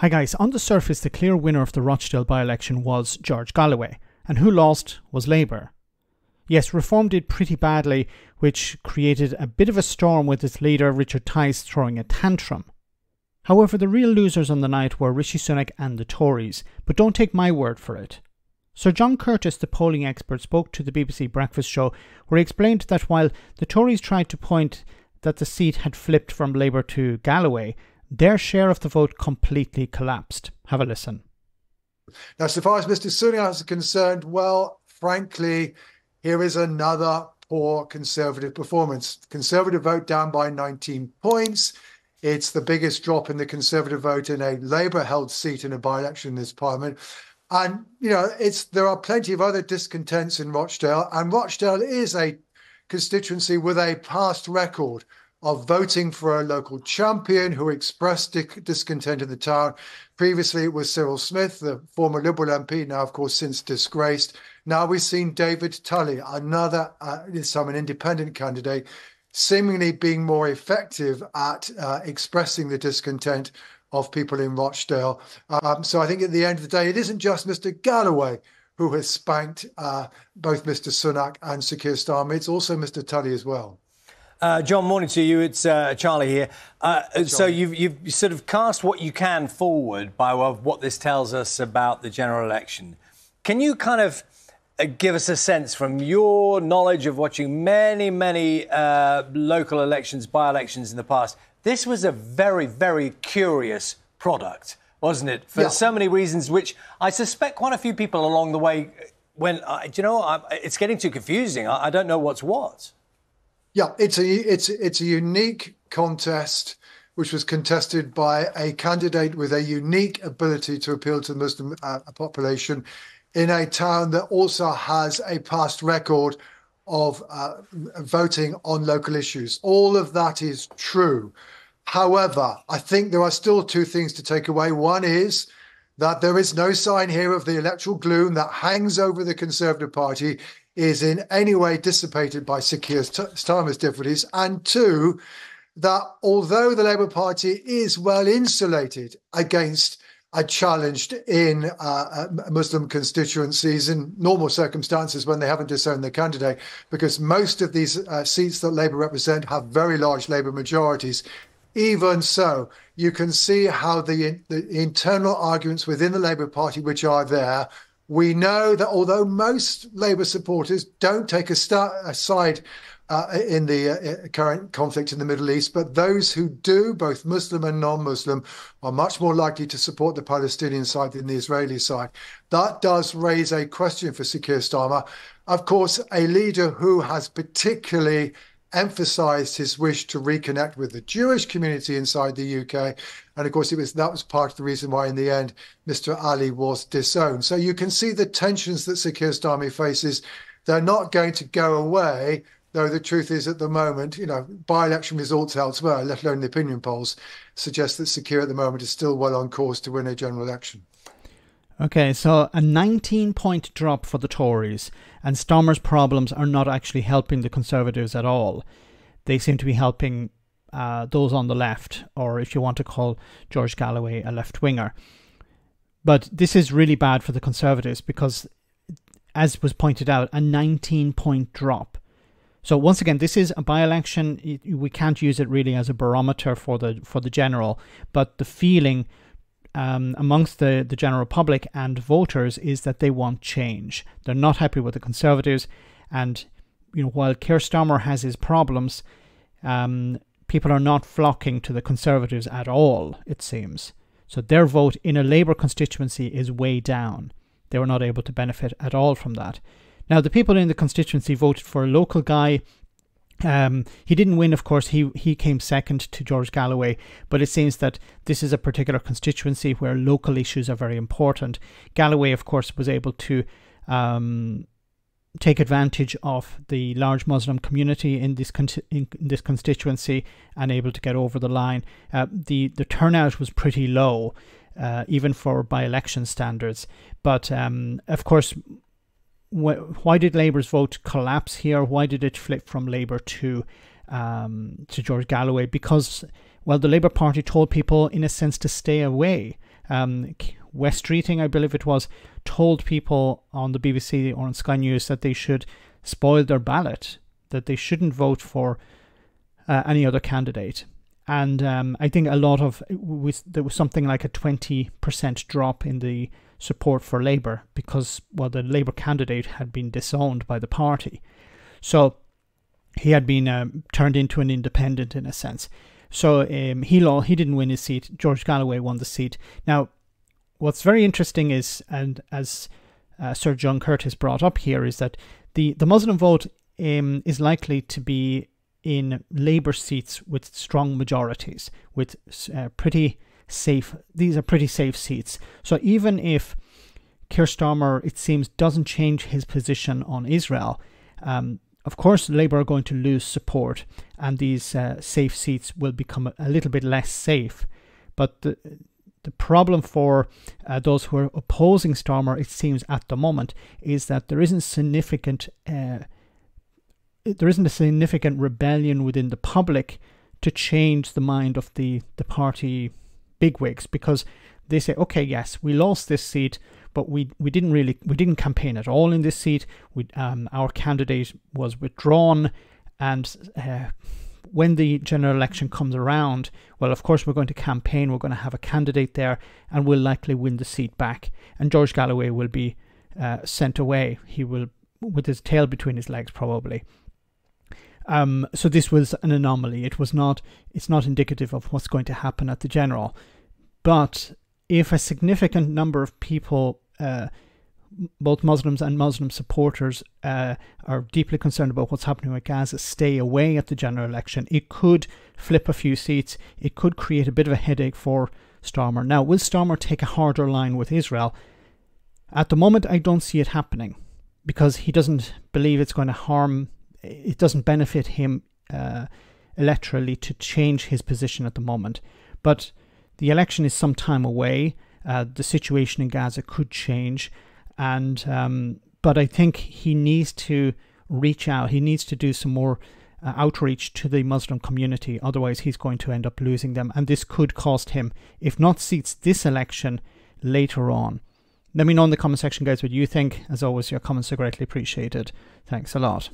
Hi guys, on the surface the clear winner of the Rochdale by-election was George Galloway, and who lost was Labour. Yes, Reform did pretty badly, which created a bit of a storm with its leader Richard Tice throwing a tantrum. However, the real losers on the night were Rishi Sunak and the Tories, but don't take my word for it. Sir John Curtice, the polling expert, spoke to the BBC Breakfast Show where he explained that while the Tories tried to point that the seat had flipped from Labour to Galloway, their share of the vote completely collapsed. Have a listen. Now, so far as Mr. Sunak is concerned, well, frankly, here is another poor Conservative performance. Conservative vote down by 19 points. It's the biggest drop in the Conservative vote in a Labour-held seat in a by-election in this Parliament. And, there are plenty of other discontents in Rochdale, and Rochdale is a constituency with a past record of voting for a local champion who expressed discontent in the town. Previously, it was Cyril Smith, the former Liberal MP, now, of course, since disgraced. Now we've seen David Tully, another, this time an independent candidate, seemingly being more effective at expressing the discontent of people in Rochdale. So I think at the end of the day, it isn't just Mr. Galloway who has spanked both Mr. Sunak and Sir Keir Starmer. It's also Mr. Tully as well. John, morning to you. It's Charlie here. So you've sort of cast what you can forward by what this tells us about the general election. Can you kind of give us a sense from your knowledge of watching many local elections, by-elections in the past? This was a very, very curious product, wasn't it? For so many reasons, which I suspect quite a few people along the way went, it's getting too confusing. I don't know what's what. Yeah, it's a unique contest which was contested by a candidate with a unique ability to appeal to the Muslim population in a town that also has a past record of voting on local issues. All of that is true. However, I think there are still two things to take away. One is that there is no sign here of the electoral gloom that hangs over the Conservative Party is in any way dissipated by Sir Keir Starmer's difficulties. And two, that although the Labour Party is well insulated against a challenge in Muslim constituencies in normal circumstances when they haven't disowned their candidate, because most of these seats that Labour represent have very large Labour majorities. Even so, you can see how the internal arguments within the Labour Party, which are there, we know that although most Labour supporters don't take a side in the current conflict in the Middle East, but those who do, both Muslim and non-Muslim, are much more likely to support the Palestinian side than the Israeli side. That does raise a question for Sir Keir Starmer. Of course, a leader who has particularly emphasised his wish to reconnect with the Jewish community inside the UK. And of course, that was part of the reason why, in the end, Mr. Ali was disowned. So you can see the tensions that Sir Keir Starmer faces. They're not going to go away, though the truth is at the moment, by-election results elsewhere, let alone the opinion polls, suggest that Sir Keir at the moment is still well on course to win a general election. Okay, so a 19-point drop for the Tories, and Starmer's problems are not actually helping the Conservatives at all. They seem to be helping those on the left, or if you want to call George Galloway a left-winger. But this is really bad for the Conservatives because, as was pointed out, a 19-point drop. So once again, this is a by-election. We can't use it really as a barometer for the general, but the feeling amongst the general public and voters is that they want change. They're not happy with the Conservatives, and while Keir Starmer has his problems, people are not flocking to the Conservatives at all, it seems. So their vote in a Labour constituency is way down. They were not able to benefit at all from that. Now, the people in the constituency voted for a local guy. He didn't win, of course. He came second to George Galloway, but it seems that this is a particular constituency where local issues are very important. Galloway, of course, was able to take advantage of the large Muslim community in this constituency and able to get over the line. The turnout was pretty low, even for by-election standards. But of course, why did Labour's vote collapse here? Why did it flip from Labour to George Galloway? Because, well, the Labour Party told people, in a sense, to stay away. West Streeting, I believe it was, told people on the BBC or on Sky News that they should spoil their ballot, that they shouldn't vote for any other candidate. And I think there was something like a 20% drop in the support for Labour because, well, the Labour candidate had been disowned by the party. So he had been turned into an independent in a sense. So he didn't win his seat. George Galloway won the seat. Now, what's very interesting is, and as Sir John Curtice brought up here, is that the Muslim vote is likely to be in Labour seats with strong majorities, with pretty safe. These are pretty safe seats. So even if Keir Starmer, it seems, doesn't change his position on Israel, of course Labour are going to lose support, and these safe seats will become a little bit less safe. But the problem for those who are opposing Starmer, it seems at the moment, is that there isn't a significant rebellion within the public to change the mind of the party bigwigs, because they say, okay, yes, we lost this seat, but we didn't campaign at all in this seat. Our candidate was withdrawn, and when the general election comes around, well, of course we're going to campaign, we're going to have a candidate there, and we'll likely win the seat back. And George Galloway will be sent away. He will, with his tail between his legs, probably. So this was an anomaly. It's not indicative of what's going to happen at the general. But if a significant number of people, both Muslims and Muslim supporters, are deeply concerned about what's happening with Gaza, stay away at the general election, it could flip a few seats. It could create a bit of a headache for Starmer. Now, will Starmer take a harder line with Israel? At the moment, I don't see it happening, because he doesn't believe it's going to harm. It doesn't benefit him electorally to change his position at the moment. But the election is some time away. The situation in Gaza could change. And but I think he needs to reach out. He needs to do some more outreach to the Muslim community. Otherwise, he's going to end up losing them. And this could cost him, if not seats this election, later on. Let me know in the comment section, guys, what you think. As always, your comments are greatly appreciated. Thanks a lot.